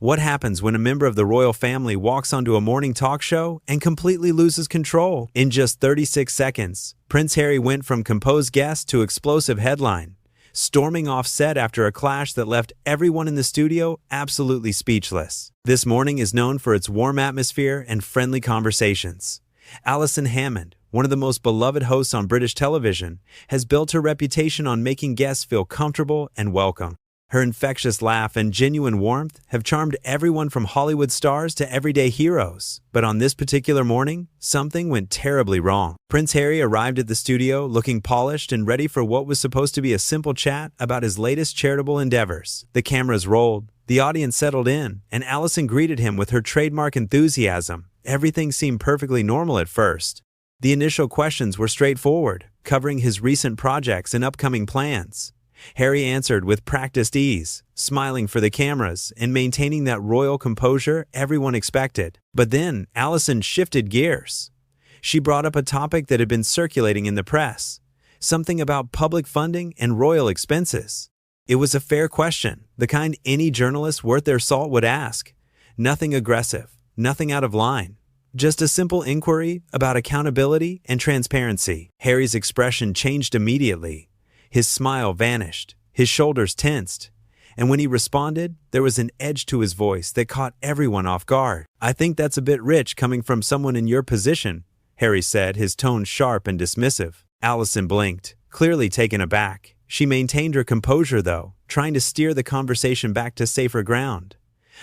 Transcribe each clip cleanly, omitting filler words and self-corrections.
What happens when a member of the royal family walks onto a morning talk show and completely loses control? In just 36 seconds, Prince Harry went from composed guest to explosive headline, storming off set after a clash that left everyone in the studio absolutely speechless. This morning is known for its warm atmosphere and friendly conversations. Alison Hammond, one of the most beloved hosts on British television, has built her reputation on making guests feel comfortable and welcome. Her infectious laugh and genuine warmth have charmed everyone from Hollywood stars to everyday heroes. But on this particular morning, something went terribly wrong. Prince Harry arrived at the studio looking polished and ready for what was supposed to be a simple chat about his latest charitable endeavors. The cameras rolled, the audience settled in, and Allison greeted him with her trademark enthusiasm. Everything seemed perfectly normal at first. The initial questions were straightforward, covering his recent projects and upcoming plans. Harry answered with practiced ease, smiling for the cameras and maintaining that royal composure everyone expected. But then Allison shifted gears. She brought up a topic that had been circulating in the press, something about public funding and royal expenses. It was a fair question, the kind any journalist worth their salt would ask. Nothing aggressive, nothing out of line. Just a simple inquiry about accountability and transparency. Harry's expression changed immediately. His smile vanished, his shoulders tensed, and when he responded, there was an edge to his voice that caught everyone off guard. "I think that's a bit rich coming from someone in your position," Harry said, his tone sharp and dismissive. Allison blinked, clearly taken aback. She maintained her composure, though, trying to steer the conversation back to safer ground.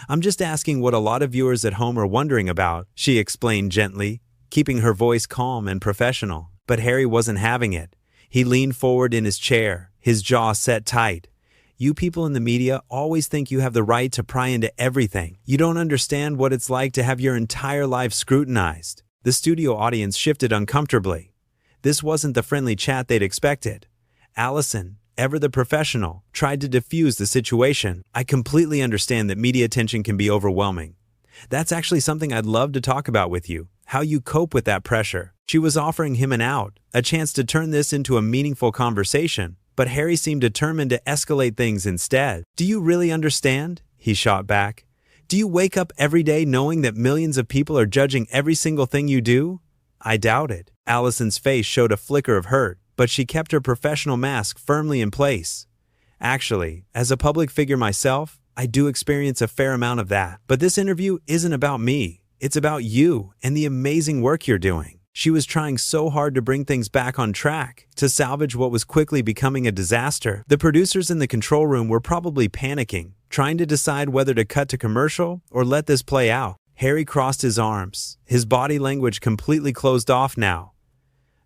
"I'm just asking what a lot of viewers at home are wondering about," she explained gently, keeping her voice calm and professional. But Harry wasn't having it. He leaned forward in his chair, his jaw set tight. "You people in the media always think you have the right to pry into everything. You don't understand what it's like to have your entire life scrutinized." The studio audience shifted uncomfortably. This wasn't the friendly chat they'd expected. Allison, ever the professional, tried to diffuse the situation. "I completely understand that media attention can be overwhelming. That's actually something I'd love to talk about with you, how you cope with that pressure." She was offering him an out, a chance to turn this into a meaningful conversation, but Harry seemed determined to escalate things instead. "Do you really understand?" he shot back. "Do you wake up every day knowing that millions of people are judging every single thing you do?" "I doubt it." Allison's face showed a flicker of hurt, but she kept her professional mask firmly in place. "Actually, as a public figure myself, I do experience a fair amount of that. But this interview isn't about me. It's about you and the amazing work you're doing." She was trying so hard to bring things back on track, to salvage what was quickly becoming a disaster. The producers in the control room were probably panicking, trying to decide whether to cut to commercial or let this play out. Harry crossed his arms, his body language completely closed off now.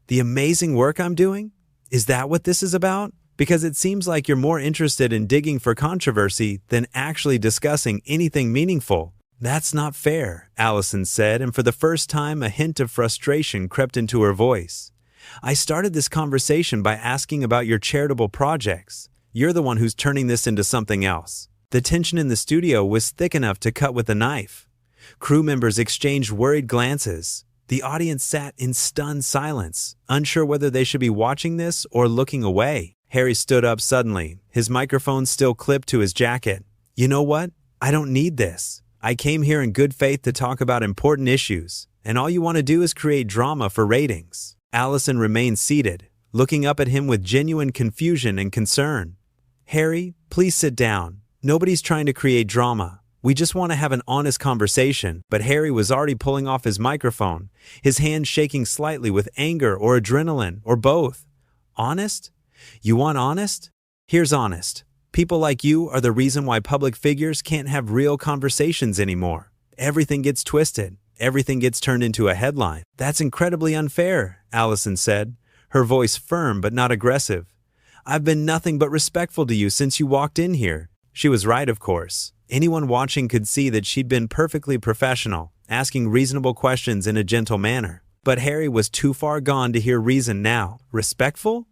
"The amazing work I'm doing? Is that what this is about? Because it seems like you're more interested in digging for controversy than actually discussing anything meaningful." "That's not fair," Allison said, and for the first time a hint of frustration crept into her voice. "I started this conversation by asking about your charitable projects. You're the one who's turning this into something else." The tension in the studio was thick enough to cut with a knife. Crew members exchanged worried glances. The audience sat in stunned silence, unsure whether they should be watching this or looking away. Harry stood up suddenly, his microphone still clipped to his jacket. "You know what? I don't need this. I came here in good faith to talk about important issues, and all you want to do is create drama for ratings." Allison remained seated, looking up at him with genuine confusion and concern. "Harry, please sit down. Nobody's trying to create drama. We just want to have an honest conversation." But Harry was already pulling off his microphone, his hand shaking slightly with anger or adrenaline, or both. "Honest? You want honest? Here's honest. People like you are the reason why public figures can't have real conversations anymore. Everything gets twisted. Everything gets turned into a headline." "That's incredibly unfair," Allison said, her voice firm but not aggressive. "I've been nothing but respectful to you since you walked in here." She was right, of course. Anyone watching could see that she'd been perfectly professional, asking reasonable questions in a gentle manner. But Harry was too far gone to hear reason now. "Respectful?"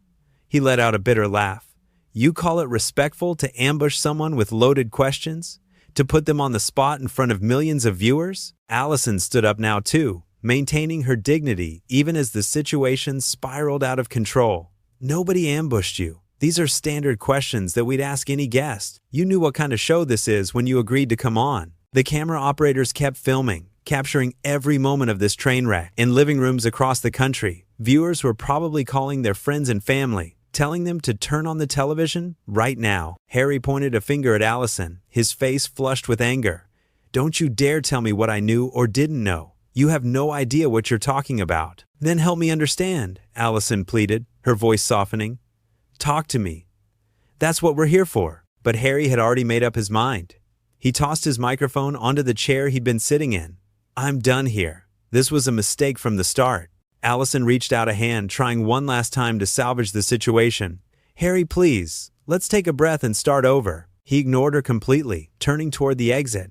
He let out a bitter laugh. "You call it respectful to ambush someone with loaded questions? To put them on the spot in front of millions of viewers?" Allison stood up now too, maintaining her dignity even as the situation spiraled out of control. "Nobody ambushed you. These are standard questions that we'd ask any guest. You knew what kind of show this is when you agreed to come on. The camera operators kept filming, capturing every moment of this train wreck. In living rooms across the country, viewers were probably calling their friends and family, telling them to turn on the television right now. Harry pointed a finger at Allison, his face flushed with anger. "Don't you dare tell me what I knew or didn't know. You have no idea what you're talking about." "Then help me understand," Allison pleaded, her voice softening. "Talk to me. That's what we're here for." But Harry had already made up his mind. He tossed his microphone onto the chair he'd been sitting in. "I'm done here. This was a mistake from the start." Allison reached out a hand, trying one last time to salvage the situation. "Harry, please, let's take a breath and start over." He ignored her completely, turning toward the exit.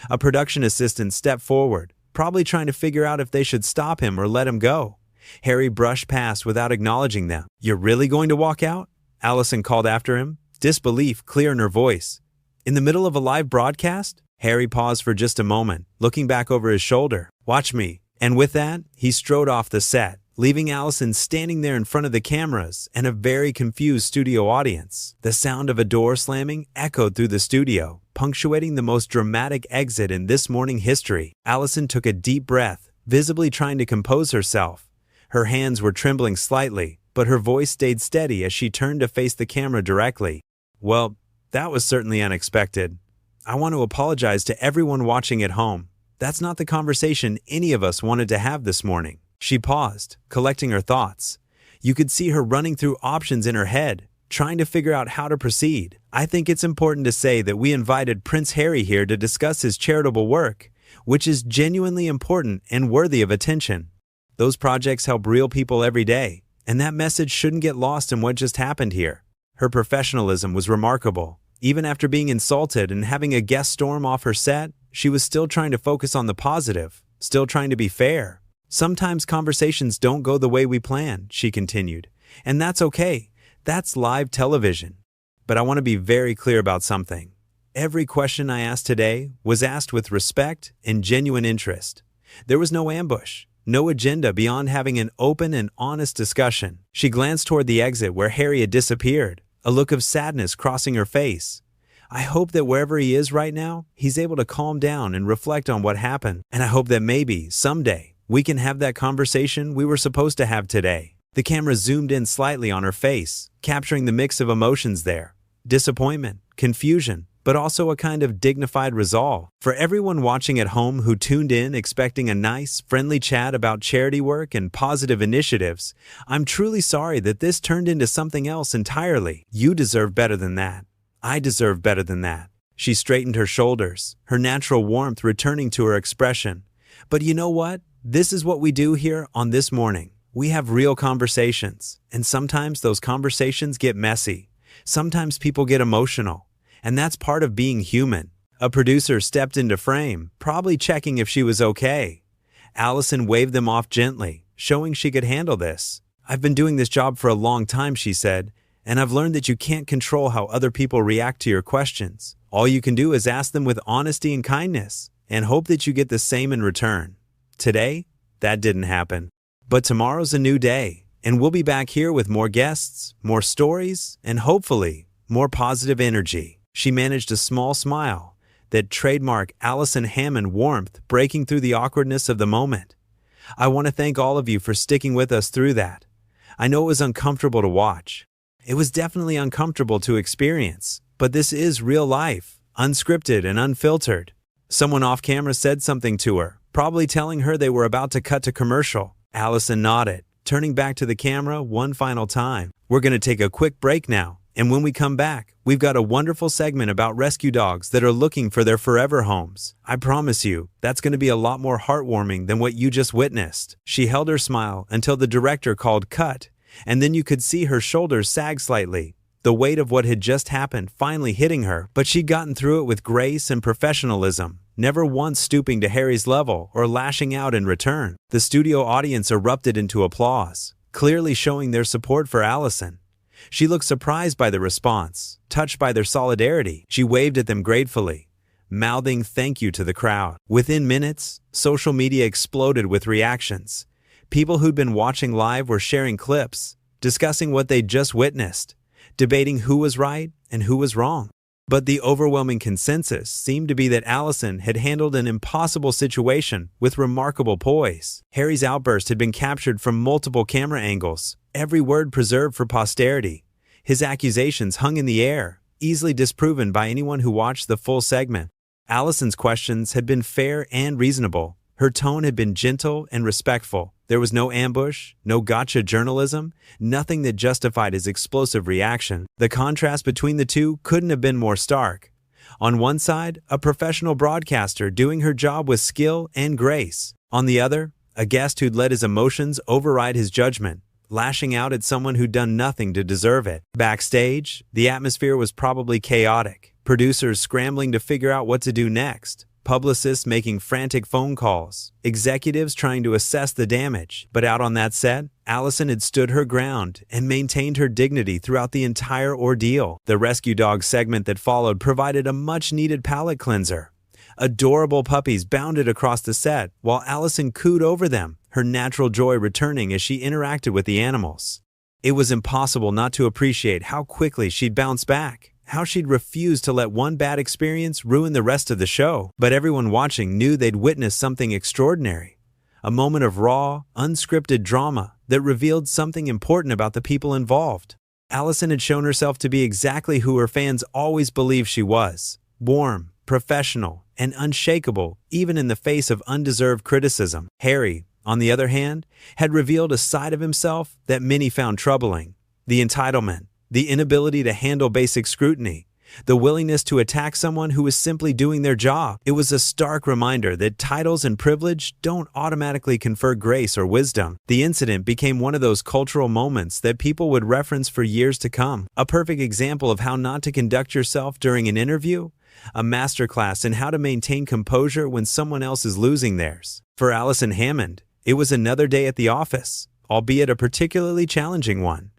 A production assistant stepped forward, probably trying to figure out if they should stop him or let him go. Harry brushed past without acknowledging them. "You're really going to walk out?" Allison called after him, disbelief clear in her voice. "In the middle of a live broadcast?" Harry paused for just a moment, looking back over his shoulder. "Watch me." And with that, he strode off the set, leaving Allison standing there in front of the cameras and a very confused studio audience. The sound of a door slamming echoed through the studio, punctuating the most dramatic exit in this morning history. Allison took a deep breath, visibly trying to compose herself. Her hands were trembling slightly, but her voice stayed steady as she turned to face the camera directly. "Well, that was certainly unexpected. I want to apologize to everyone watching at home. That's not the conversation any of us wanted to have this morning." She paused, collecting her thoughts. You could see her running through options in her head, trying to figure out how to proceed. "I think it's important to say that we invited Prince Harry here to discuss his charitable work, which is genuinely important and worthy of attention. Those projects help real people every day, and that message shouldn't get lost in what just happened here." Her professionalism was remarkable. Even after being insulted and having a guest storm off her set, she was still trying to focus on the positive, still trying to be fair. "Sometimes conversations don't go the way we plan," she continued, "and that's okay. That's live television. But I want to be very clear about something. Every question I asked today was asked with respect and genuine interest. There was no ambush, no agenda beyond having an open and honest discussion." She glanced toward the exit where Harry had disappeared, a look of sadness crossing her face. "I hope that wherever he is right now, he's able to calm down and reflect on what happened. And I hope that maybe, someday, we can have that conversation we were supposed to have today." The camera zoomed in slightly on her face, capturing the mix of emotions there. Disappointment, confusion, but also a kind of dignified resolve. For everyone watching at home who tuned in expecting a nice, friendly chat about charity work and positive initiatives, I'm truly sorry that this turned into something else entirely. You deserve better than that. I deserve better than that. She straightened her shoulders, her natural warmth returning to her expression. "But you know what? This is what we do here on This Morning. We have real conversations, and sometimes those conversations get messy. Sometimes people get emotional, and that's part of being human." A producer stepped into frame, probably checking if she was okay. Allison waved them off gently, showing she could handle this. "I've been doing this job for a long time," she said, "and I've learned that you can't control how other people react to your questions. All you can do is ask them with honesty and kindness, and hope that you get the same in return. Today, that didn't happen. But tomorrow's a new day, and we'll be back here with more guests, more stories, and hopefully, more positive energy." She managed a small smile, that trademark Alison Hammond warmth breaking through the awkwardness of the moment. "I want to thank all of you for sticking with us through that. I know it was uncomfortable to watch. It was definitely uncomfortable to experience, but this is real life, unscripted and unfiltered." Someone off camera said something to her, probably telling her they were about to cut to commercial. Allison nodded, turning back to the camera one final time. "We're going to take a quick break now, and when we come back, we've got a wonderful segment about rescue dogs that are looking for their forever homes. I promise you, that's going to be a lot more heartwarming than what you just witnessed." She held her smile until the director called cut, and then you could see her shoulders sag slightly, the weight of what had just happened finally hitting her, but she'd gotten through it with grace and professionalism, never once stooping to Harry's level or lashing out in return. The studio audience erupted into applause, clearly showing their support for Allison. She looked surprised by the response, touched by their solidarity. She waved at them gratefully, mouthing thank you to the crowd. Within minutes, social media exploded with reactions. People who'd been watching live were sharing clips, discussing what they'd just witnessed, debating who was right and who was wrong. But the overwhelming consensus seemed to be that Allison had handled an impossible situation with remarkable poise. Harry's outburst had been captured from multiple camera angles, every word preserved for posterity. His accusations hung in the air, easily disproven by anyone who watched the full segment. Allison's questions had been fair and reasonable. Her tone had been gentle and respectful. There was no ambush, no gotcha journalism, nothing that justified his explosive reaction. The contrast between the two couldn't have been more stark. On one side, a professional broadcaster doing her job with skill and grace. On the other, a guest who'd let his emotions override his judgment, lashing out at someone who'd done nothing to deserve it. Backstage, the atmosphere was probably chaotic. Producers scrambling to figure out what to do next. Publicists making frantic phone calls, executives trying to assess the damage. But out on that set, Allison had stood her ground and maintained her dignity throughout the entire ordeal. The rescue dog segment that followed provided a much-needed palate cleanser. Adorable puppies bounded across the set while Allison cooed over them, her natural joy returning as she interacted with the animals. It was impossible not to appreciate how quickly she'd bounce back. How she'd refused to let one bad experience ruin the rest of the show. But everyone watching knew they'd witnessed something extraordinary. A moment of raw, unscripted drama that revealed something important about the people involved. Allison had shown herself to be exactly who her fans always believed she was. Warm, professional, and unshakable, even in the face of undeserved criticism. Harry, on the other hand, had revealed a side of himself that many found troubling. The entitlement. The inability to handle basic scrutiny, the willingness to attack someone who was simply doing their job. It was a stark reminder that titles and privilege don't automatically confer grace or wisdom. The incident became one of those cultural moments that people would reference for years to come. A perfect example of how not to conduct yourself during an interview, a masterclass in how to maintain composure when someone else is losing theirs. For Alison Hammond, it was another day at the office, albeit a particularly challenging one.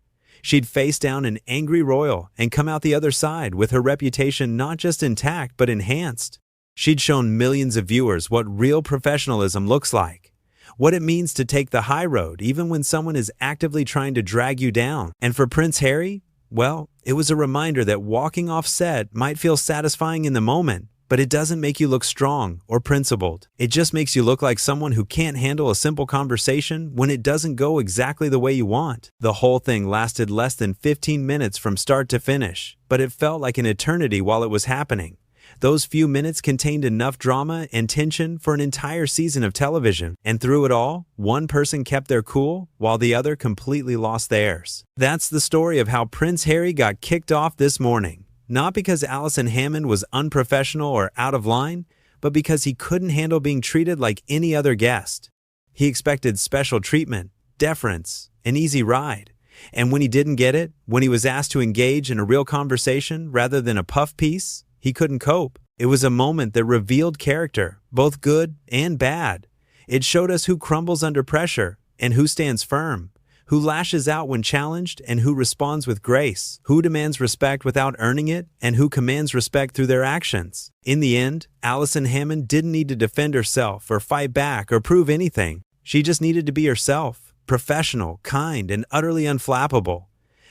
She'd face down an angry royal and come out the other side with her reputation not just intact but enhanced. She'd shown millions of viewers what real professionalism looks like, what it means to take the high road even when someone is actively trying to drag you down. And for Prince Harry, well, it was a reminder that walking off set might feel satisfying in the moment, but it doesn't make you look strong or principled. It just makes you look like someone who can't handle a simple conversation when it doesn't go exactly the way you want. The whole thing lasted less than 15 minutes from start to finish, but it felt like an eternity while it was happening. Those few minutes contained enough drama and tension for an entire season of television. And through it all, one person kept their cool while the other completely lost theirs. That's the story of how Prince Harry got kicked off this morning. Not because Alison Hammond was unprofessional or out of line, but because he couldn't handle being treated like any other guest. He expected special treatment, deference, an easy ride. And when he didn't get it, when he was asked to engage in a real conversation rather than a puff piece, he couldn't cope. It was a moment that revealed character, both good and bad. It showed us who crumbles under pressure and who stands firm. Who lashes out when challenged and who responds with grace, who demands respect without earning it and who commands respect through their actions. In the end, Alison Hammond didn't need to defend herself or fight back or prove anything. She just needed to be herself, professional, kind, and utterly unflappable.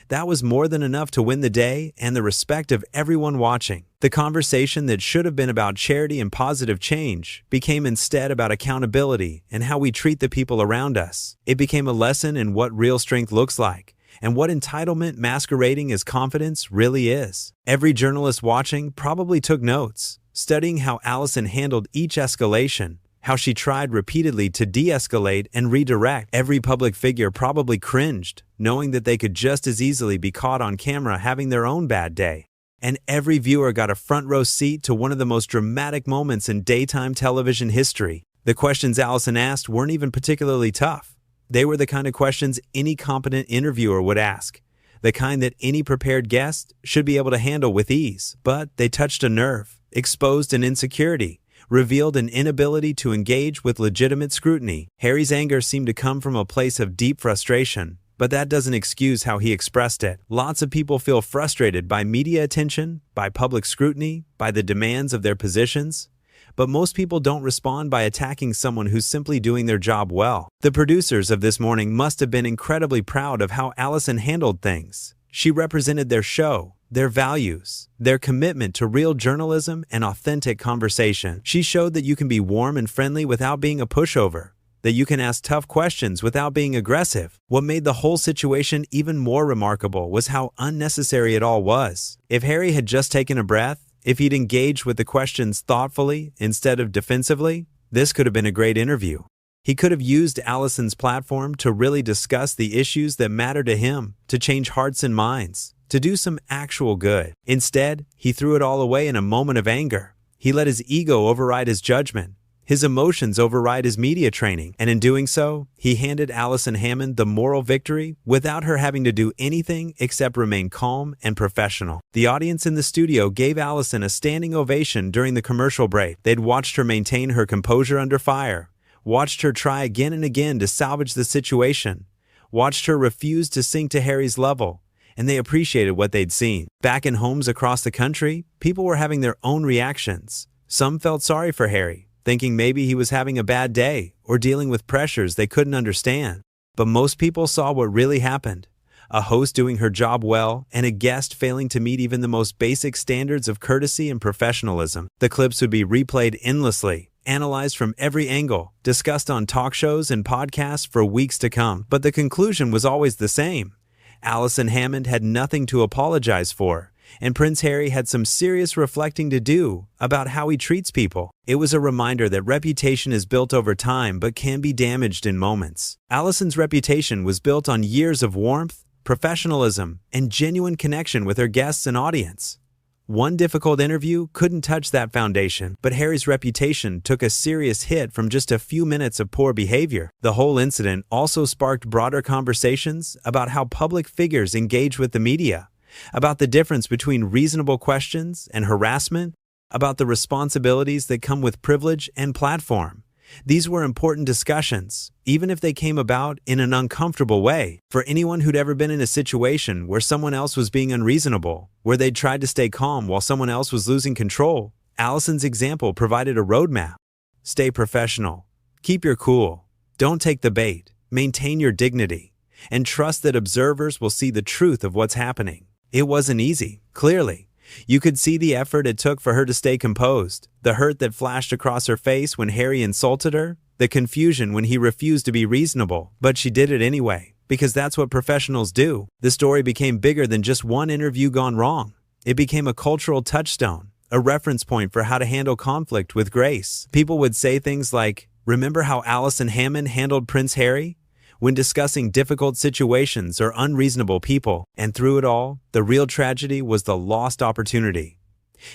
That was more than enough to win the day and the respect of everyone watching. The conversation that should have been about charity and positive change became instead about accountability and how we treat the people around us. It became a lesson in what real strength looks like and what entitlement masquerading as confidence really is. Every journalist watching probably took notes, studying how Allison handled each escalation, how she tried repeatedly to de-escalate and redirect. Every public figure probably cringed, knowing that they could just as easily be caught on camera having their own bad day. And every viewer got a front row seat to one of the most dramatic moments in daytime television history. The questions Allison asked weren't even particularly tough. They were the kind of questions any competent interviewer would ask, the kind that any prepared guest should be able to handle with ease. But they touched a nerve, exposed an insecurity, revealed an inability to engage with legitimate scrutiny. Harry's anger seemed to come from a place of deep frustration, but that doesn't excuse how he expressed it. Lots of people feel frustrated by media attention, by public scrutiny, by the demands of their positions. But most people don't respond by attacking someone who's simply doing their job well. The producers of this morning must have been incredibly proud of how Allison handled things. She represented their show, their values, their commitment to real journalism and authentic conversation. She showed that you can be warm and friendly without being a pushover, that you can ask tough questions without being aggressive. What made the whole situation even more remarkable was how unnecessary it all was. If Harry had just taken a breath, if he'd engaged with the questions thoughtfully instead of defensively, this could have been a great interview. He could have used Allison's platform to really discuss the issues that matter to him, to change hearts and minds, to do some actual good. Instead, he threw it all away in a moment of anger. He let his ego override his judgment, his emotions override his media training, and in doing so, he handed Alison Hammond the moral victory without her having to do anything except remain calm and professional. The audience in the studio gave Allison a standing ovation during the commercial break. They'd watched her maintain her composure under fire, watched her try again and again to salvage the situation, watched her refuse to sink to Harry's level, and they appreciated what they'd seen. Back in homes across the country, people were having their own reactions. Some felt sorry for Harry, thinking maybe he was having a bad day or dealing with pressures they couldn't understand. But most people saw what really happened: a host doing her job well and a guest failing to meet even the most basic standards of courtesy and professionalism. The clips would be replayed endlessly, analyzed from every angle, discussed on talk shows and podcasts for weeks to come. But the conclusion was always the same: Alison Hammond had nothing to apologize for, and Prince Harry had some serious reflecting to do about how he treats people. It was a reminder that reputation is built over time but can be damaged in moments. Allison's reputation was built on years of warmth, professionalism, and genuine connection with her guests and audience. One difficult interview couldn't touch that foundation, but Harry's reputation took a serious hit from just a few minutes of poor behavior. The whole incident also sparked broader conversations about how public figures engage with the media, about the difference between reasonable questions and harassment, about the responsibilities that come with privilege and platform. These were important discussions, even if they came about in an uncomfortable way. For anyone who'd ever been in a situation where someone else was being unreasonable, where they'd tried to stay calm while someone else was losing control, Allison's example provided a roadmap. Stay professional. Keep your cool. Don't take the bait. Maintain your dignity. And trust that observers will see the truth of what's happening. It wasn't easy, clearly. You could see the effort it took for her to stay composed, the hurt that flashed across her face when Harry insulted her, the confusion when he refused to be reasonable. But she did it anyway, because that's what professionals do. The story became bigger than just one interview gone wrong. It became a cultural touchstone, a reference point for how to handle conflict with grace. People would say things like, "Remember how Alison Hammond handled Prince Harry?" when discussing difficult situations or unreasonable people. And through it all, the real tragedy was the lost opportunity.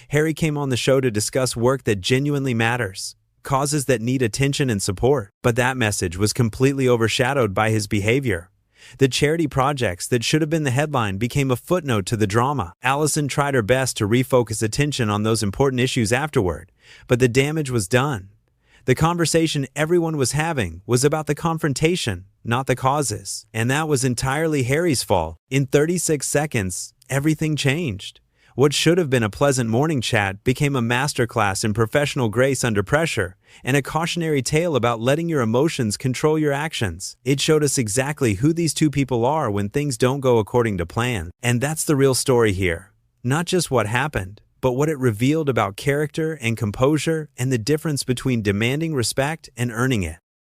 Harry came on the show to discuss work that genuinely matters, causes that need attention and support. But that message was completely overshadowed by his behavior. The charity projects that should have been the headline became a footnote to the drama. Allison tried her best to refocus attention on those important issues afterward, but the damage was done. The conversation everyone was having was about the confrontation, not the causes. And that was entirely Harry's fault. In 36 seconds, everything changed. What should have been a pleasant morning chat became a masterclass in professional grace under pressure, and a cautionary tale about letting your emotions control your actions. It showed us exactly who these two people are when things don't go according to plan. And that's the real story here. Not just what happened, but what it revealed about character and composure and the difference between demanding respect and earning it.